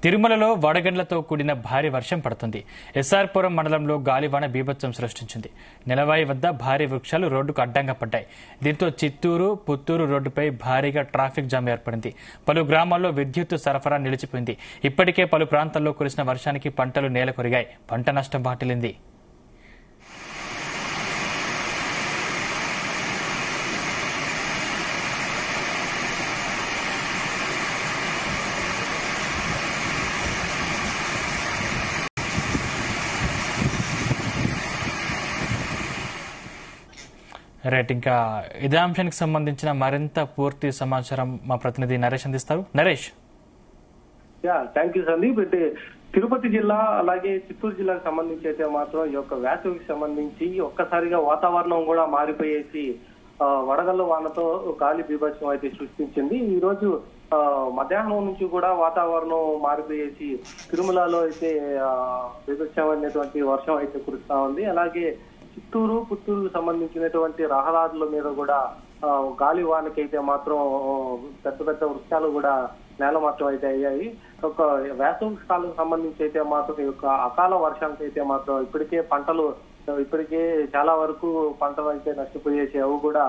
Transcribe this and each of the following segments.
తిరుమలలో వడగండ్లతో కూడిన భారీ వర్షం పడుతుంది. ఎస్ఆర్పురం మండలంలో గాలివాన బీభత్సం సృష్టించింది. నెలవాయి వద్ద భారీ వృక్షాలు రోడ్డుకు అడ్డంగా పడ్డాయి. దీంతో చిత్తూరు పుత్తూరు రోడ్డుపై భారీగా ట్రాఫిక్ జామ్ ఏర్పడింది. పలు గ్రామాల్లో విద్యుత్ సరఫరా నిలిచిపోయింది. ఇప్పటికే పలు ప్రాంతాల్లో కురిసిన వర్షానికి పంటలు నేలకొరిగాయి. పంట నష్టం వాటిల్లింది. రైట్, ఇంకా ఇదే అంశానికి సంబంధించిన మరింత పూర్తి సమాచారం మా ప్రతినిధి నరేష్ అందిస్తారు. నరేష్. Thank you Sandeep. అంటే తిరుపతి జిల్లా అలాగే చిత్తూరు జిల్లాకు సంబంధించి అయితే మాత్రం ఈ యొక్క వేసవికి సంబంధించి ఒక్కసారిగా వాతావరణం కూడా మారిపోయేసి వడగళ్ల వానతో గాలి బీభత్సం అయితే సృష్టించింది. ఈ రోజు మధ్యాహ్నం నుంచి కూడా వాతావరణం మారిపోయేసి తిరుమలలో అయితే బీభత్సమైనటువంటి వర్షం అయితే కురుస్తా ఉంది. అలాగే చిత్తూరు పుత్తూరుకు సంబంధించినటువంటి రహదారుల మీద కూడా గాలి వానకైతే మాత్రం పెద్ద పెద్ద వృక్షాలు కూడా నేలమట్టం అయితే అయ్యాయి. ఒక వేసవి కాలకు సంబంధించి అయితే మాత్రం ఈ యొక్క అకాల వర్షానికి అయితే మాత్రం ఇప్పటికే చాలా వరకు పంటలు అయితే నష్టపోయేసి అవి కూడా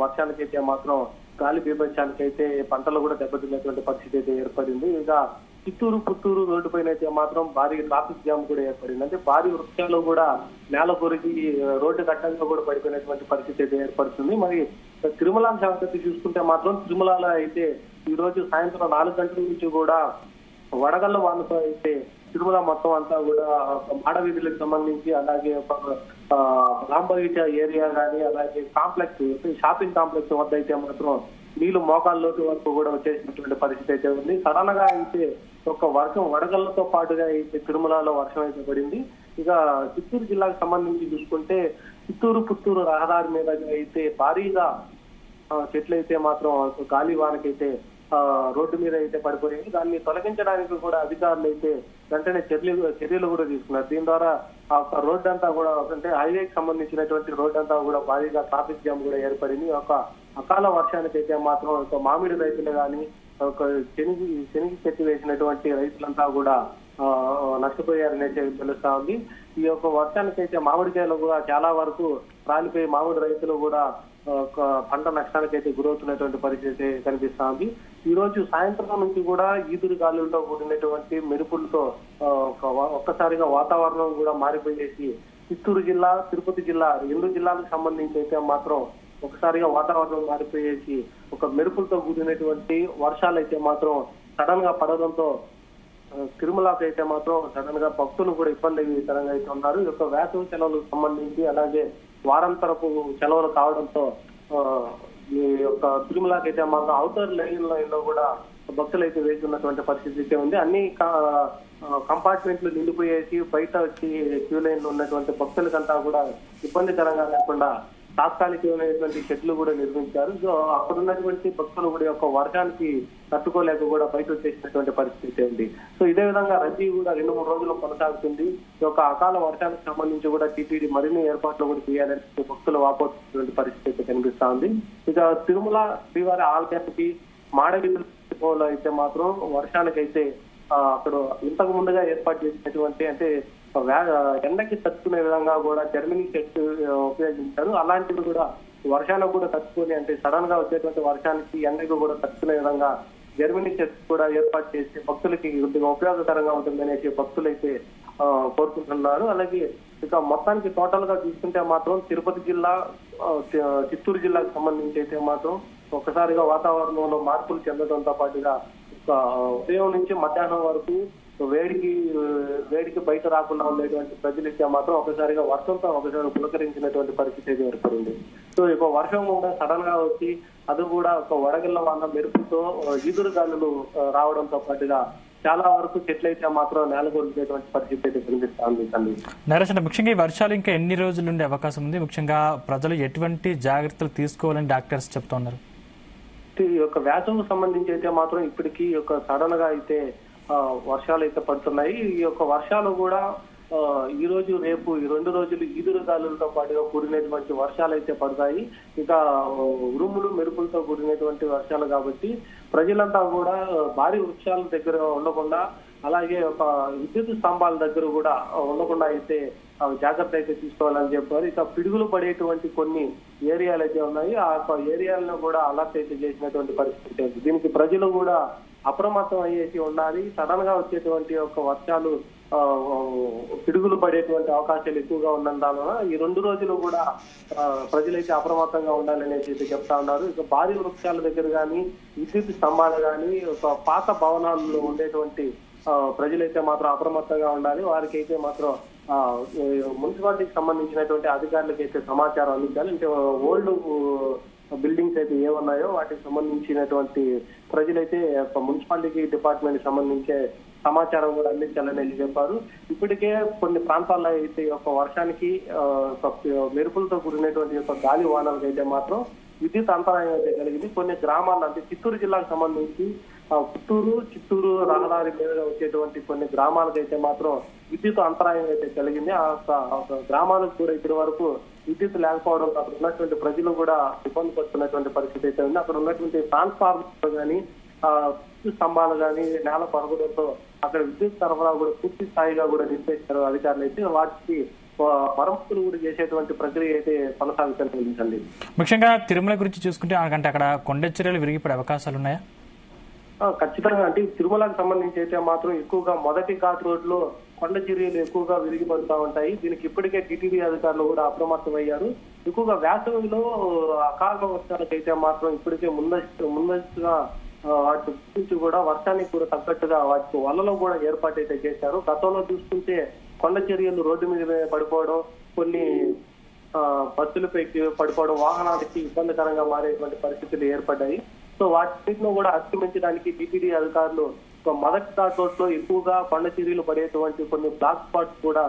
వర్షానికైతే మాత్రం గాలి బీభత్సానికి అయితే పంటలు కూడా దెబ్బతిన్నటువంటి పరిస్థితి అయితే ఏర్పడింది. ఇక చిత్తూరు పుత్తూరు రోడ్డు పైన అయితే మాత్రం భారీ ట్రాఫిక్ జామ్ కూడా ఏర్పడింది. అంటే భారీ వృక్షాలు కూడా నేల కొరిగి రోడ్డు కట్టంగా కూడా పడిపోయినటువంటి పరిస్థితి అయితే ఏర్పడుతుంది. మరి తిరుమల సంగతి చూసుకుంటే మాత్రం తిరుమలలో అయితే ఈ రోజు సాయంత్రం 4 గంటల నుంచి కూడా వడగళ్ల వానతో అయితే తిరుమల మొత్తం అంతా కూడా మాడవీధులకు సంబంధించి అలాగే రాంబగీచ ఏరియా కానీ అలాగే షాపింగ్ కాంప్లెక్స్ వద్ద అయితే మాత్రం నీళ్లు మోకాళ్ళలోకి వరకు కూడా వచ్చేసినటువంటి పరిస్థితి అయితే ఉంది. సడన్ గా అయితే ఒక వర్షం వడగళ్లతో పాటుగా అయితే తిరుమలలో వర్షం అయితే పడింది. ఇక చిత్తూరు జిల్లాకు సంబంధించి చూసుకుంటే చిత్తూరు పుత్తూరు రహదారి మీద అయితే భారీగా చెట్లు అయితే మాత్రం గాలి వానకైతే రోడ్డు మీద అయితే పడిపోయాయి. దాన్ని తొలగించడానికి కూడా అధికారులు అయితే వెంటనే చర్యలు కూడా తీసుకున్నారు. దీని ద్వారా రోడ్డు అంతా కూడా అంటే హైవేకి సంబంధించినటువంటి రోడ్డు అంతా కూడా భారీగా ట్రాఫిక్ జామ్ కూడా ఏర్పడింది. ఒక అకాల వర్షానికి అయితే మాత్రం ఒక మామిడి రైతులు కానీ ఒక శనగ చెట్టు వేసినటువంటి రైతులంతా కూడా నష్టపోయారనే తెలుస్తా ఉంది. ఈ యొక్క వర్షానికి అయితే మామిడికాయలు కూడా చాలా వరకు రాలిపోయి మామిడి రైతులు కూడా పంట నష్టానికి అయితే గురవుతున్నటువంటి పరిస్థితి కనిపిస్తా ఉంది. ఈ రోజు సాయంత్రం నుంచి కూడా ఈదురు గాలులతో కూడినటువంటి మెరుపులతో ఒక్కసారిగా వాతావరణం కూడా మారిపోయేసి చిత్తూరు జిల్లా తిరుపతి జిల్లా 2 జిల్లాలకు సంబంధించి అయితే మాత్రం ఒకసారిగా వాతావరణం మారిపోయేసి ఒక మెరుపులతో కూడినటువంటి వర్షాలు అయితే మాత్రం సడన్ గా పడడంతో తిరుమలకి అయితే మాత్రం సడన్ గా భక్తులు కూడా ఇబ్బందికరంగా అయితే ఉన్నారు. ఈ యొక్క వేసవి సెలవులకు సంబంధించి అలాగే వారాంతరపు సెలవులు కావడంతో ఈ యొక్క తిరుమలకి అయితే మాత్రం అవుటర్ లైన్లో కూడా భక్తులు అయితే వేస్తున్నటువంటి పరిస్థితి అయితే ఉంది. అన్ని కంపార్ట్మెంట్లు నిండిపోయేసి బయట వచ్చి క్యూ లైన్ ఉన్నటువంటి భక్తులకంతా కూడా ఇబ్బందికరంగా లేకుండా తాత్కాలికమైనటువంటి షెడ్లు కూడా నిర్మించారు. సో అక్కడ ఉన్నటువంటి భక్తులు కూడా యొక్క వర్షానికి తట్టుకోలేక కూడా బయట వచ్చేసినటువంటి పరిస్థితి ఉంది. సో ఇదే విధంగా రద్దీ కూడా 2-3 రోజులు కొనసాగుతుంది. ఈ యొక్క అకాల వర్షానికి సంబంధించి కూడా టీటీడీ మరిన్ని ఏర్పాట్లు కూడా చేయాలని భక్తులు వాపోతున్నటువంటి పరిస్థితి అయితే కనిపిస్తా ఉంది. ఇక తిరుమల శ్రీవారి ఆలయానికి మాడవీధులు అయితే మాత్రం వర్షానికైతే అక్కడ ఇంతకు ముందుగా ఏర్పాటు చేసినటువంటి అంటే ఎండకి తట్టుకునే విధంగా కూడా జర్మనీ సెట్ ఉపయోగించారు. అలాంటివి కూడా వర్షానికి కూడా తట్టుకుని అంటే సడన్ గా వచ్చేటువంటి వర్షానికి ఎండకు కూడా తట్టుకునే విధంగా జర్మనీ సెట్ కూడా ఏర్పాటు చేసి భక్తులకి కొద్దిగా ఉపయోగకరంగా ఉంటుందనేసి భక్తులు అయితే కోరుకుంటున్నారు. అలాగే ఇక మొత్తానికి టోటల్ గా చూసుకుంటే మాత్రం తిరుపతి జిల్లా చిత్తూరు జిల్లాకు సంబంధించి అయితే మాత్రం ఒక్కసారిగా వాతావరణంలో మార్పులు చెందడంతో పాటుగా ఉదయం నుంచి మధ్యాహ్నం వరకు వేడికి బయట రాకుండా ఉండేటువంటి ప్రజలైతే మాత్రం ఒకసారిగా వర్షంతో ఒకసారి పులకరించినటువంటి పరిస్థితి అయితే ఏర్పడింది. సో ఇక వర్షం కూడా సడన్ గా వచ్చి అది కూడా ఒక వడగళ్ల వాన మెరుపుతో ఈదురు గాలులు రావడంతో పాటుగా చాలా వరకు చెట్లయితే మాత్రం నేలకొరిచేటువంటి పరిస్థితి అయితే కనిపిస్తుంది. నరేష్, ముఖ్యంగా ఈ వర్షాలు ఇంకా ఎన్ని రోజులు ఉండే అవకాశం ఉంది? ముఖ్యంగా ప్రజలు ఎటువంటి జాగ్రత్తలు తీసుకోవాలని డాక్టర్స్ చెప్తున్నారు? ఈ యొక్క వేసవికి సంబంధించి అయితే మాత్రం ఇప్పటికీ ఒక సడన్ గా అయితే వర్షాలు అయితే పడుతున్నాయి. ఈ యొక్క వర్షాలు కూడా ఈ రోజు రేపు ఈ 2 రోజులు ఈదురు గాలులతో పాటుగా కూడినటువంటి వర్షాలు అయితే పడతాయి. ఇక ఉరుములు మెరుపులతో కూడినటువంటి వర్షాలు కాబట్టి ప్రజలంతా కూడా భారీ వృక్షాల దగ్గర ఉండకుండా, అలాగే ఒక విద్యుత్ స్తంభాల దగ్గర కూడా ఉండకుండా అయితే జాగ్రత్త అయితే తీసుకోవాలని చెప్పారు. ఇక పిడుగులు పడేటువంటి కొన్ని ఏరియాలు అయితే ఉన్నాయి, ఆ ఏరియాలను కూడా అలర్ట్ అయితే చేసినటువంటి పరిస్థితి ఉంది. దీనికి ప్రజలు కూడా అప్రమత్తం అయ్యేసి ఉండాలి. సడన్ గా వచ్చేటువంటి ఒక వర్షాలు పిడుగులు పడేటువంటి అవకాశాలు ఎక్కువగా ఉన్నందువలన ఈ 2 రోజులు కూడా ప్రజలైతే అప్రమత్తంగా ఉండాలనేసి అయితే చెప్తా ఉన్నారు. ఇక భారీ వృక్షాల దగ్గర కానీ, విద్యుత్ స్తంభాలు కానీ, ఒక పాత భవనాల్లో ఉండేటువంటి ప్రజలైతే మాత్రం అప్రమత్తంగా ఉండాలి. వారికి అయితే మాత్రం మున్సిపాలిటీకి సంబంధించినటువంటి అధికారులకు అయితే సమాచారం అందించాలి. అంటే ఓల్డ్ బిల్డింగ్స్ అయితే ఏమున్నాయో వాటికి సంబంధించినటువంటి ప్రజలైతే మున్సిపాలిటీ డిపార్ట్మెంట్ సంబంధించే సమాచారం కూడా అందించాలని చెప్పారు. ఇప్పటికే కొన్ని ప్రాంతాల్లో అయితే ఒక వర్షానికి మెరుపులతో కూడినటువంటి ఒక గాలి వానలకు అయితే మాత్రం విద్యుత్ అంతరాయం అయితే కలిగింది. కొన్ని గ్రామాల్లో, అంటే చిత్తూరు జిల్లాకు సంబంధించి చిత్తూరు రహదారి మీద వచ్చేటువంటి కొన్ని గ్రామాలకైతే మాత్రం విద్యుత్ అంతరాయం అయితే కలిగింది. ఆ గ్రామాలకు కూడా ఇప్పటి వరకు విద్యుత్ లేకపోవడం, అక్కడ ఉన్నటువంటి ప్రజలు కూడా ఇబ్బంది పడుతున్నటువంటి పరిస్థితి అయితే ఉంది. అక్కడ ఉన్నటువంటి ట్రాన్స్ఫార్మర్ కానీ, విద్యుత్ స్తంభాలు కానీ నేల పరుగులతో అక్కడ విద్యుత్ సరఫరా కూడా పూర్తి స్థాయిగా కూడా నిలిపేశారు అధికారులు అయితే. వాటికి మరమ్మతులు కూడా చేసేటువంటి ప్రక్రియ అయితే కొనసాగుతుంది. ముఖ్యంగా తిరుమల గురించి చూసుకుంటే అక్కడ కొండ చర్యలు విరిగిపడే అవకాశాలు ఉన్నాయా? ఖచ్చితంగా. అంటే తిరుమలకు సంబంధించి అయితే మాత్రం ఎక్కువగా మొదటి ఘాట్ రోడ్ లో కొండ చర్యలు ఎక్కువగా విరిగిపడుతూ ఉంటాయి. దీనికి ఇప్పటికే టీటీడీ అధికారులు కూడా అప్రమత్తమయ్యారు. ఎక్కువగా వేసవిలో అకాల వర్షాలకైతే మాత్రం ఇప్పటికే ముందస్తుగా వాటి గురించి కూడా వర్షానికి కూడా తగ్గట్టుగా వాటికి వలలో కూడా ఏర్పాటు అయితే చేశారు. గతంలో చూసుకుంటే కొండ చర్యలు రోడ్డు మీద పడిపోవడం, కొన్ని బస్సులపైకి పడిపోవడం, వాహనాలకి ఇబ్బందికరంగా మారేటువంటి పరిస్థితులు ఏర్పడ్డాయి. సో వాటిని కూడా అధిగమించడానికి టీటీడీ అధికారులు మొదటి ఘాట్ రోడ్ లో ఎక్కువగా కొండ చర్యలు పడేటువంటి కొన్ని బ్లాక్ స్పాట్స్ కూడా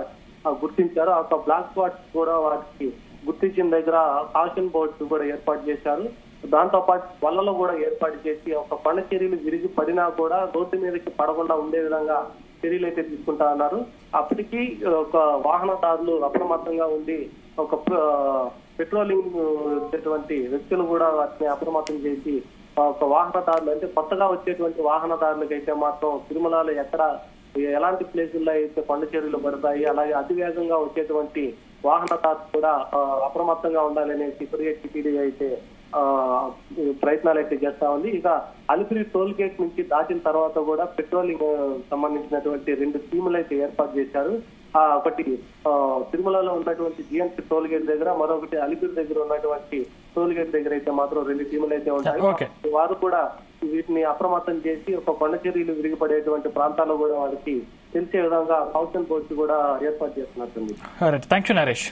గుర్తించారు. ఆ బ్లాక్ స్పాట్స్ కూడా వాటికి గుర్తించిన దగ్గర కాషన్ బోర్డ్స్ కూడా ఏర్పాటు చేశారు. దాంతో పాటు వలలు కూడా ఏర్పాటు చేసి ఒక కొండ చర్యలు విరిగి పడినా కూడా రోడ్డు మీదకి పడకుండా ఉండే విధంగా చర్యలు అయితే తీసుకుంటా ఉన్నారు. అప్పటికి ఒక వాహనదారులు అప్రమత్తంగా ఉండి ఒక పెట్రోలింగ్ వచ్చేటువంటి వ్యక్తులు కూడా వాటిని అప్రమత్తం చేసి ఒక వాహనదారులు, అంటే కొత్తగా వచ్చేటువంటి వాహనదారులకు అయితే మాత్రం తిరుమలలో ఎలాంటి ప్లేసుల్లో అయితే కొండ చర్యలు పడతాయి, అలాగే అతివేగంగా వచ్చేటువంటి వాహనదారులు కూడా అప్రమత్తంగా ఉండాలనేసి ఇప్పటికే టీటీడీ అయితే ప్రయత్నాలు అయితే చేస్తా ఉంది. ఇక అలిపిరి టోల్ గేట్ నుంచి దాటిన తర్వాత కూడా పెట్రోలింగ్ సంబంధించినటువంటి 2 టీములు అయితే ఏర్పాటు చేశారు. ఒకటి తిరుమలలో ఉన్నటువంటి జిఎన్సీ టోల్ గేట్ దగ్గర, మరొకటి అలిపిరి దగ్గర ఉన్నటువంటి టోల్ గేట్ దగ్గర అయితే మాత్రం 2 టీములు అయితే ఉంటాయి. వారు కూడా వీటిని అప్రమత్తం చేసి ఒక కొండ చర్యలు విరిగిపడేటువంటి ప్రాంతాల్లో కూడా వారికి తెలిసే విధంగా కౌన్సిల్ బోర్డ్స్ కూడా ఏర్పాటు చేస్తున్నట్టుంది. Thank you Naresh.